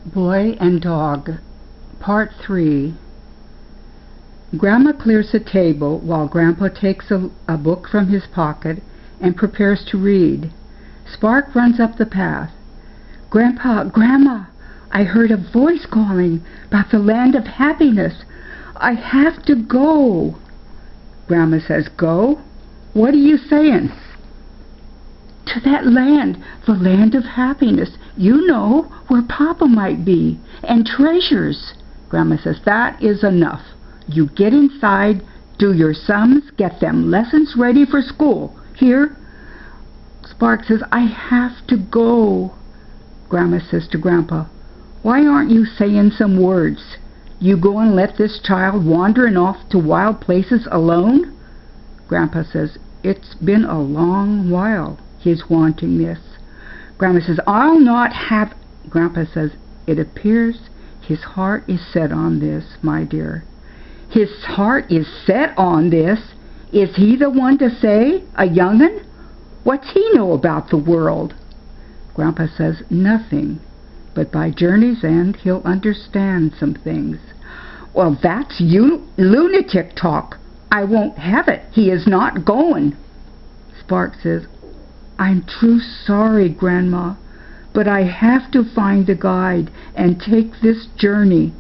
Boy and Dog, Part 3. Grandma clears the table while Grandpa takes a book from his pocket and prepares to read. Spark runs up the path. Grandpa, Grandma, I heard a voice calling about the land of happiness. I have to go. Grandma says, Go? What are you saying? To that land, the land of happiness. You know, where Papa might be, and treasures. Grandma says, that is enough. You get inside, do your sums, get them lessons ready for school. Here? Spark says, I have to go. Grandma says to Grandpa, why aren't you saying some words? You go and let this child wandering off to wild places alone? Grandpa says, it's been a long while. He's wanting this. Grandma says, I'll not have... Grandpa says, it appears his heart is set on this, my dear. His heart is set on this? Is he the one to say, a young'un? What's he know about the world? Grandpa says, nothing, but by journey's end he'll understand some things. Well, that's lunatic talk. I won't have it. He is not going. Spark says, I'm true sorry, Grandma, but I have to find a guide and take this journey.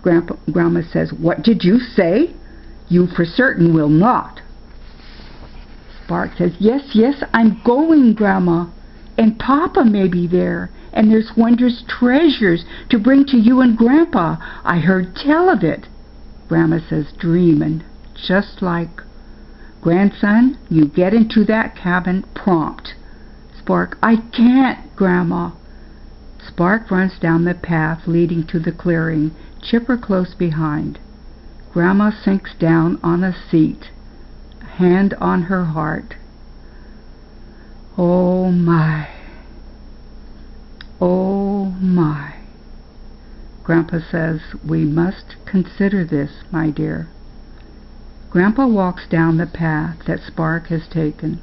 Grandma says, what did you say? You for certain will not. Spark says, yes, I'm going, Grandma, and Papa may be there, and there's wondrous treasures to bring to you and Grandpa. I heard tell of it. Grandma says, dreamin', just like... Grandson, you get into that cabin prompt. Spark, I can't, Grandma. Spark runs down the path leading to the clearing, Chipper close behind. Grandma sinks down on a seat, hand on her heart. Oh my. Oh my. Grandpa says, we must consider this, my dear. Grandpa walks down the path that Spark has taken.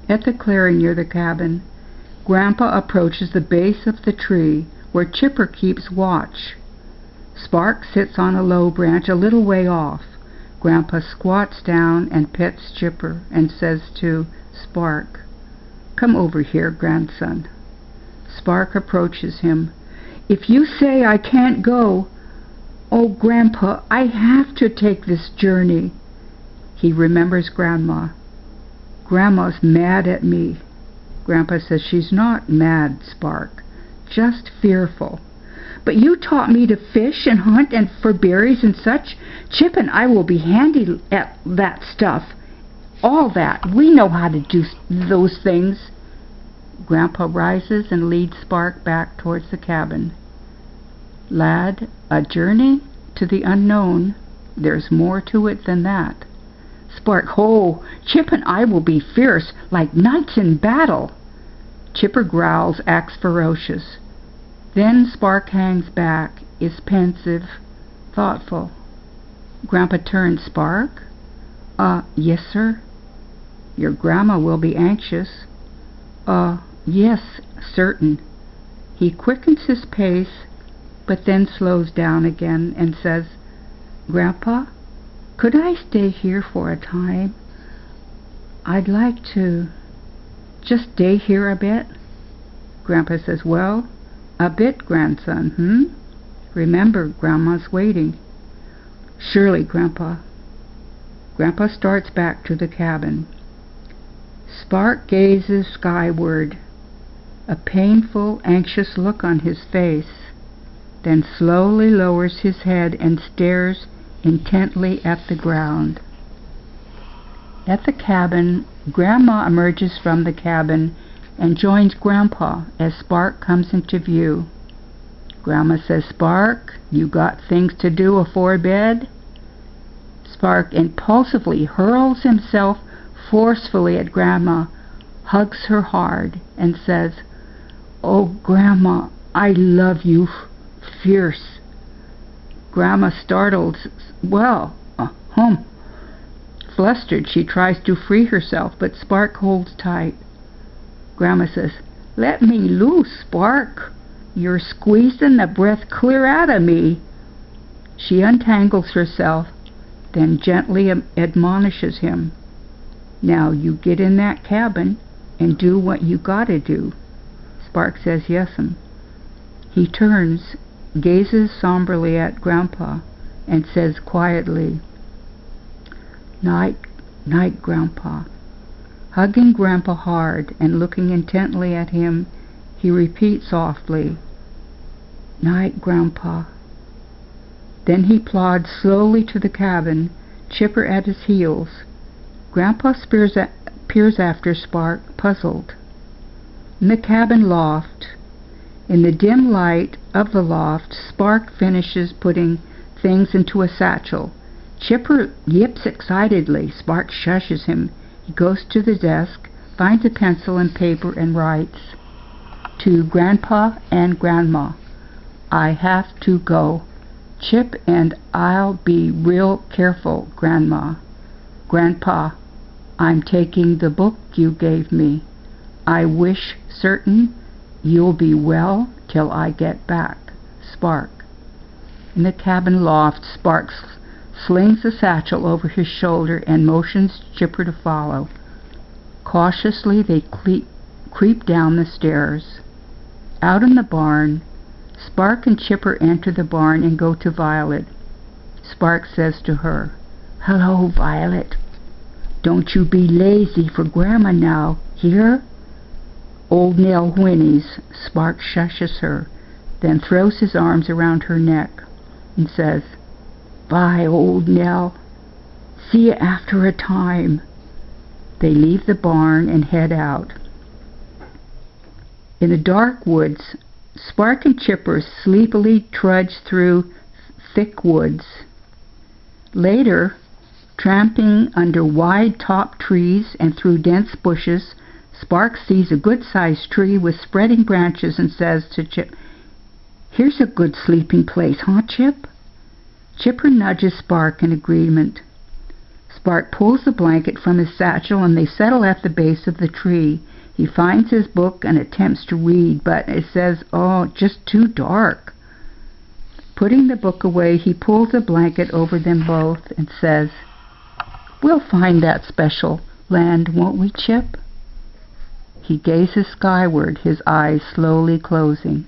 At the clearing near the cabin, Grandpa approaches the base of the tree where Chipper keeps watch. Spark sits on a low branch a little way off. Grandpa squats down and pets Chipper and says to Spark, come over here, grandson. Spark approaches him. If you say I can't go, oh, Grandpa, I have to take this journey. He remembers Grandma. Grandma's mad at me. Grandpa says, she's not mad, Spark, just fearful. But you taught me to fish and hunt and for berries and such. Chip and I will be handy at that stuff. All that. We know how to do those things. Grandpa rises and leads Spark back towards the cabin. Lad, a journey to the unknown. There's more to it than that. Spark, ho! Chip and I will be fierce, like knights in battle. Chipper growls, acts ferocious. Then Spark hangs back, is pensive, thoughtful. Grandpa turns. Spark? Yes, sir. Your grandma will be anxious. Yes, certain. He quickens his pace, but then slows down again and says, Grandpa, could I stay here for a time? I'd like to just stay here a bit. Grandpa says, well, a bit, grandson, Remember, Grandma's waiting. Surely, Grandpa. Grandpa starts back to the cabin. Spark gazes skyward, a painful, anxious look on his face, then slowly lowers his head and stares intently at the ground. At the cabin, Grandma emerges from the cabin and joins Grandpa as Spark comes into view. Grandma says, Spark, you got things to do afore bed? Spark impulsively hurls himself forcefully at Grandma, hugs her hard, and says, oh, Grandma, I love you fierce. Grandma startled, Flustered, she tries to free herself, but Spark holds tight. Grandma says, let me loose, Spark. You're squeezing the breath clear out of me." She untangles herself, then gently admonishes him. "Now you get in that cabin and do what you gotta do." Spark says yes'm. He turns, gazes somberly at Grandpa, and says quietly, "Night, night, Grandpa." Hugging Grandpa hard and looking intently at him, he repeats softly, "Night, Grandpa." Then he plods slowly to the cabin, Chipper at his heels. Grandpa peers after Spark, puzzled. In the cabin loft, in the dim light of the loft, Spark finishes putting things into a satchel. Chipper yips excitedly. Spark shushes him. He goes to the desk, finds a pencil and paper, and writes, "To Grandpa and Grandma, I have to go. Chip and I'll be real careful, Grandma. Grandpa, I'm taking the book you gave me. I wish certain you'll be well till I get back. Spark." In the cabin loft, Spark slings the satchel over his shoulder and motions Chipper to follow. Cautiously they creep down the stairs. Out in the barn, Spark and Chipper enter the barn and go to Violet. Spark says to her, "Hello, Violet. Don't you be lazy for Grandma now, hear?" Old Nell whinnies. Spark shushes her, then throws his arms around her neck and says, "Bye, Old Nell. See you after a time." They leave the barn and head out. In the dark woods, Spark and Chipper sleepily trudge through thick woods. Later, tramping under wide-topped trees and through dense bushes, Spark sees a good-sized tree with spreading branches and says to Chip, "Here's a good sleeping place, huh, Chip?" Chipper nudges Spark in agreement. Spark pulls the blanket from his satchel and they settle at the base of the tree. He finds his book and attempts to read, but it says, just too dark. Putting the book away, he pulls a blanket over them both and says, "We'll find that special land, won't we, Chip?" He gazes skyward, his eyes slowly closing.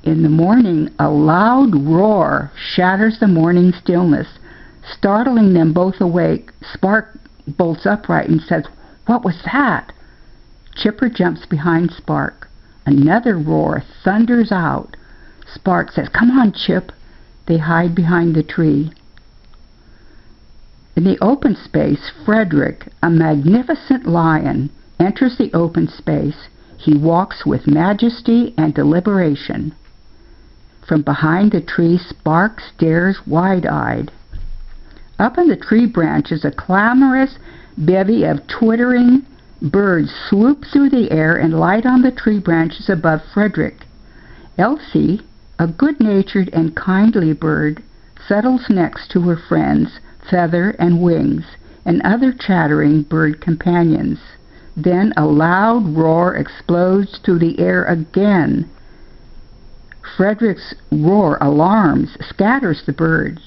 In the morning, a loud roar shatters the morning stillness, startling them both awake. Spark bolts upright and says, "What was that?" Chipper jumps behind Spark. Another roar thunders out. Spark says, "Come on, Chip." They hide behind the tree. In the open space, Frederick, a magnificent lion, enters the open space. He walks with majesty and deliberation. From behind the tree, Spark stares wide-eyed. Up in the tree branches, a clamorous bevy of twittering birds swoop through the air and light on the tree branches above Frederick. Elsie, a good-natured and kindly bird, settles next to her friends, Feather and Wings, and other chattering bird companions. Then a loud roar explodes through the air again. Frederick's roar alarms, scatters the birds.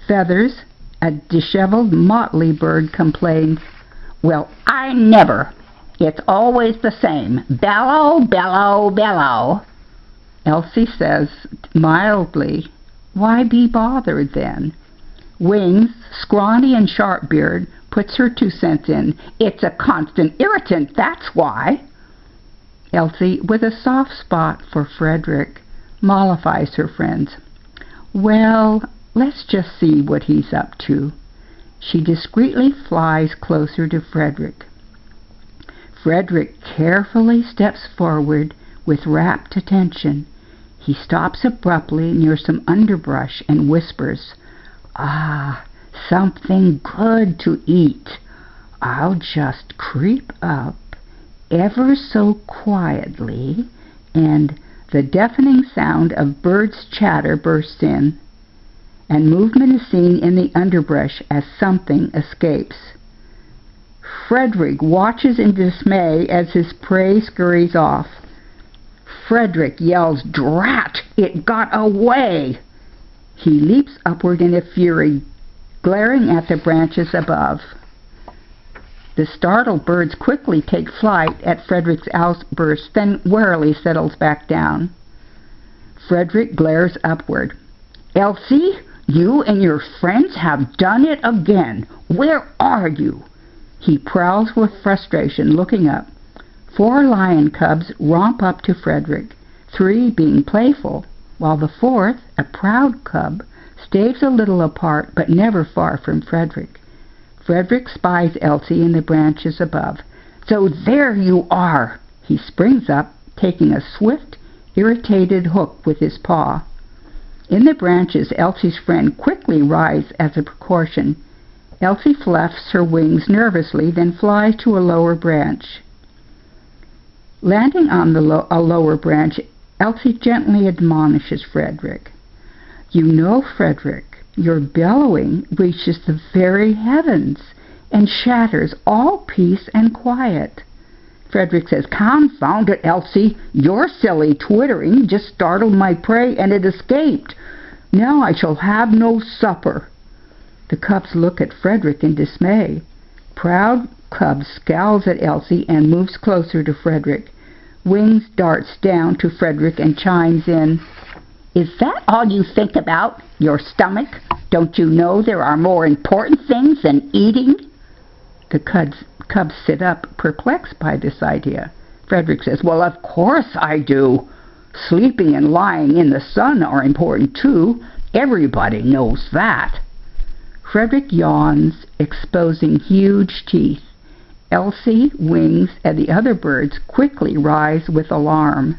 Feathers, a disheveled, motley bird, complains, "Well, I never! It's always the same. Bellow, bellow, bellow." Elsie says mildly, "Why be bothered then?" Wings, scrawny and sharp-beard, puts her 2 cents in. "It's a constant irritant, that's why." Elsie, with a soft spot for Frederick, mollifies her friends. "Well, let's just see what he's up to." She discreetly flies closer to Frederick. Frederick carefully steps forward with rapt attention. He stops abruptly near some underbrush and whispers, "Ah, something good to eat. I'll just creep up ever so quietly," and the deafening sound of birds' chatter bursts in, and movement is seen in the underbrush as something escapes. Frederick watches in dismay as his prey scurries off. Frederick yells, "Drat! It got away!" He leaps upward in a fury, glaring at the branches above. The startled birds quickly take flight at Frederick's outburst, then warily settles back down. Frederick glares upward. "Elsie, you and your friends have done it again. Where are you?" He prowls with frustration, looking up. 4 lion cubs romp up to Frederick, 3 being playful, while the 4th, a proud cub, stays a little apart but never far from Frederick. Frederick spies Elsie in the branches above. "So there you are!" He springs up, taking a swift, irritated hook with his paw. In the branches, Elsie's friend quickly rises as a precaution. Elsie fluffs her wings nervously, then flies to a lower branch. Landing on a lower branch, Elsie gently admonishes Frederick. "You know, Frederick, your bellowing reaches the very heavens and shatters all peace and quiet." Frederick says, "Confound it, Elsie! Your silly twittering just startled my prey and it escaped. Now I shall have no supper." The cubs look at Frederick in dismay. Proud cub scowls at Elsie and moves closer to Frederick. Wings darts down to Frederick and chimes in, "Is that all you think about? Your stomach? Don't you know there are more important things than eating?" The cubs sit up, perplexed by this idea. Frederick says, "Well, of course I do. Sleeping and lying in the sun are important too. Everybody knows that." Frederick yawns, exposing huge teeth. Elsie, Wings, and the other birds quickly rise with alarm.